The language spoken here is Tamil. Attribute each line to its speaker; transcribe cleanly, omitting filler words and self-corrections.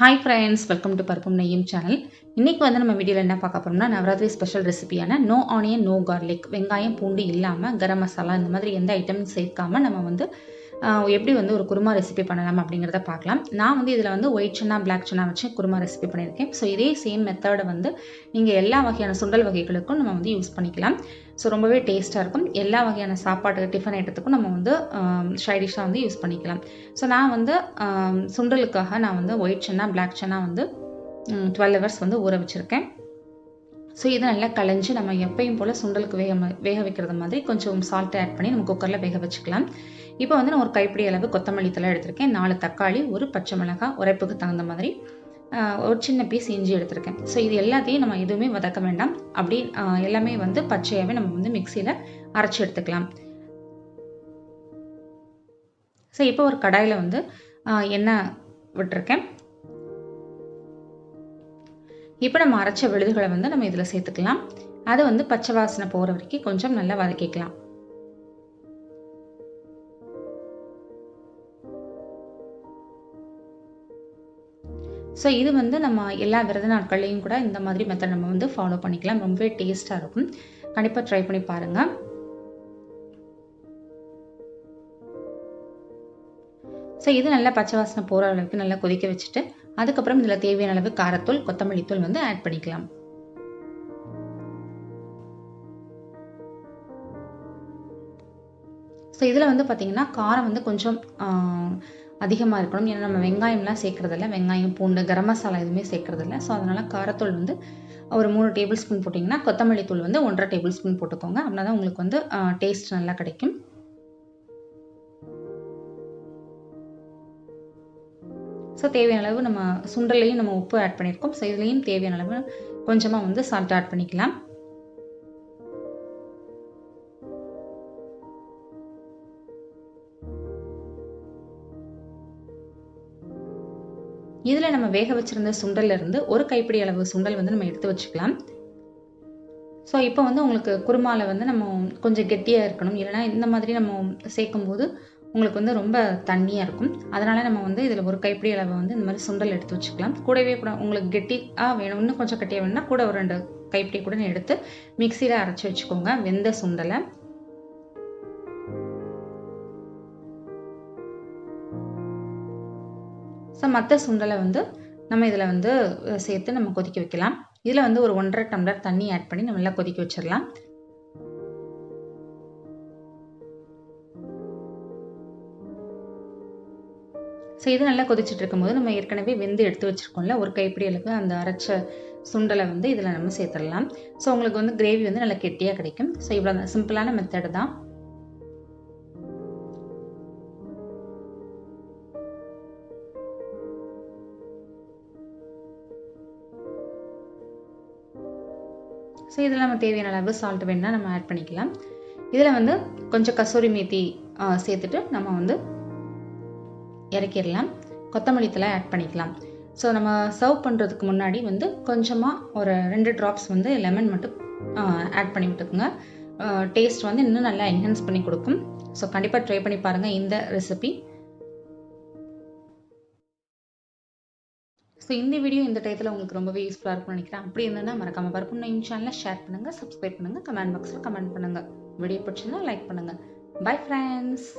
Speaker 1: Hi friends, welcome to Parpum Nayim channel. இன்னைக்கு வந்து நம்ம வீடியோல என்ன பார்க்க போறோம்னா நவராத்திரி ஸ்பெஷல் ரெசிபியான நோ ஆனியன் நோ கார்லிக் வெங்காயம் பூண்டு இல்லாம கரம் மசாலா இந்த மாதிரி எந்த ஐட்டமும் சேர்க்காம நம்ம வந்து எப்படி வந்து ஒரு குருமா ரெசிபி பண்ணலாம் அப்படிங்கிறத பார்க்கலாம். நான் வந்து இதில் வந்து ஒயிட் சன்னா பிளாக் சன்னா வச்சு குருமா ரெசிபி பண்ணியிருக்கேன். ஸோ இதே சேம் மெத்தடை வந்து நீங்கள் எல்லா வகையான சுண்டல் வகைகளுக்கும் நம்ம வந்து யூஸ் பண்ணிக்கலாம். ஸோ ரொம்பவே டேஸ்ட்டாக இருக்கும். எல்லா வகையான சாப்பாடு டிஃபன் ஐட்டத்துக்கும் நம்ம வந்து சைடிஷாக வந்து யூஸ் பண்ணிக்கலாம். ஸோ நான் வந்து சுண்டலுக்காக நான் வந்து ஒயிட் சன்னா பிளாக் சன்னா வந்து 12 hours வந்து ஊற வச்சுருக்கேன். ஸோ இதை நல்லா களைஞ்சி நம்ம எப்பயும் போல் சுண்டலுக்கு வேக வைக்கிறது மாதிரி கொஞ்சம் சால்ட் ஆட் பண்ணி நம்ம குக்கரில் வேக வச்சுக்கலாம். இப்போ வந்து நான் ஒரு கைப்பிடி அளவு கொத்தமல்லி தழை எடுத்திருக்கேன், 4 தக்காளி, ஒரு பச்சை மிளகாய், உரைப்புக்கு தகுந்த மாதிரி ஒரு சின்ன பீஸ் இஞ்சி எடுத்திருக்கேன். ஸோ இது எல்லாத்தையும் நம்ம எதுவுமே வதக்க வேண்டாம், அப்படி எல்லாமே வந்து பச்சையாகவே நம்ம வந்து மிக்சியில் அரைச்சி எடுத்துக்கலாம். ஸோ இப்போ ஒரு கடாயில் வந்து எண்ணெய் விட்டுருக்கேன். இப்போ நம்ம அரைச்ச விழுதுகளை வந்து நம்ம இதில் சேர்த்துக்கலாம். அதை வந்து பச்சை வாசனை போகிற வரைக்கும் கொஞ்சம் நல்லா வதக்கிக்கலாம். ஸோ இது வந்து நம்ம எல்லா விரத நாட்கள்லையும் கூட இந்த மாதிரி மெத்தட் நம்ம வந்து ஃபாலோ பண்ணிக்கலாம். ரொம்பவே டேஸ்ட்டாக இருக்கும். கண்டிப்பாக ட்ரை பண்ணி பாருங்கள். ஸோ இது நல்லா பச்சை வாசனை போகிற அளவுக்கு நல்லா கொதிக்க வச்சுட்டு அதுக்கப்புறம் இதில் தேவையான அளவு காரத்தூள் கொத்தமல்லி தூள் வந்து ஆட் பண்ணிக்கலாம். ஸோ இதில் வந்து பார்த்திங்கன்னா காரம் வந்து கொஞ்சம் அதிகமாக இருக்கணும். ஏன்னா நம்ம வெங்காயம்லாம் சேர்க்குறதில்ல, வெங்காயம் பூண்டு கரம் மசாலா எதுவுமே சேர்க்குறதில்ல. ஸோ அதனால் காரத்தூள் வந்து ஒரு 3 டேபிள் ஸ்பூன் போட்டிங்கன்னா கொத்தமல்லி தூள் வந்து 1.5 டேபிள் ஸ்பூன் போட்டுக்கோங்க. அப்படின்னா தான் உங்களுக்கு வந்து டேஸ்ட் நல்லா கிடைக்கும். ஸோ தேவையான அளவு நம்ம சுண்டலையும் நம்ம உப்பு ஆட் பண்ணியிருக்கோம். ஸோ இதுலேயும் தேவையான அளவு கொஞ்சமாக வந்து சால்ட் ஆட் பண்ணிக்கலாம். இதில் நம்ம வேக வச்சுருந்த சுண்டல்ல இருந்து ஒரு கைப்பிடி அளவு சுண்டல் வந்து நம்ம எடுத்து வச்சுக்கலாம். ஸோ இப்போ வந்து உங்களுக்கு குருமாவில் வந்து நம்ம கொஞ்சம் கெட்டியாக இருக்கணும், இல்லைனா இந்த மாதிரி நம்ம சேர்க்கும்போது உங்களுக்கு வந்து ரொம்ப தண்ணியாக இருக்கும். அதனால் நம்ம வந்து இதில் ஒரு கைப்பிடி அளவு வந்து இந்த மாதிரி சுண்டல் எடுத்து வச்சுக்கலாம். கூடவே கூட உங்களுக்கு கெட்டியாக வேணும், இன்னும் கொஞ்சம் கெட்டியாக வேணும்னா கூட ஒரு 2 கைப்பிடி கூட எடுத்து மிக்சியில் அரைச்சி வச்சுக்கோங்க வெந்த சுண்டலை. ஸோ மற்ற சுண்டலை வந்து நம்ம இதில் வந்து சேர்த்து நம்ம கொதிக்க வைக்கலாம். இதில் வந்து ஒரு 1.5 டம்ளர் தண்ணி ஆட் பண்ணி நம்ம நல்லா கொதிக்க வச்சிடலாம். ஸோ இது நல்லா கொதிச்சுட்டு இருக்கும்போது நம்ம ஏற்கனவே வெந்து எடுத்து வச்சுருக்கோம்ல ஒரு கைப்பிடி அளவு அந்த அரைச்ச சுண்டலை வந்து இதில் நம்ம சேர்த்துடலாம். ஸோ உங்களுக்கு வந்து கிரேவி வந்து நல்லா கெட்டியாக கிடைக்கும். ஸோ இவ்வளோ தான், சிம்பிளான மெத்தடு தான். ஸோ இதில் நம்ம தேவையான அளவு சால்ட் வேணுன்னா நம்ம ஆட் பண்ணிக்கலாம். இதில் வந்து கொஞ்சம் கசூரி மேத்தி சேர்த்துட்டு நம்ம வந்து இறக்கிடலாம். கொத்தமல்லி தழை ஆட் பண்ணிக்கலாம். ஸோ நம்ம சர்வ் பண்ணுறதுக்கு முன்னாடி வந்து கொஞ்சமாக ஒரு 2 ட்ராப்ஸ் வந்து லெமன் மட்டும் ஆட் பண்ணி விட்டுக்குங்க. டேஸ்ட் வந்து இன்னும் நல்லா என்ஹான்ஸ் பண்ணி கொடுக்கும். ஸோ கண்டிப்பாக ட்ரை பண்ணி பாருங்கள் இந்த ரெசிபி. ஸோ இந்த வீடியோ இந்த டயத்தில் உங்களுக்கு ரொம்பவே யூஸ்ஃபுல்லாக இருக்கும்னு நினைக்கிறேன். அப்படி இருந்ததுன்னா மறக்காம பர்பும் நைம் சேனலை ஷேர் பண்ணுங்கள், சப்ஸ்கிரைப் பண்ணுங்கள், கமெண்ட் பாக்ஸில் கமெண்ட் பண்ணுங்கள். வீடியோ பிடிச்சிருந்தா லைக் பண்ணுங்கள். Bye friends.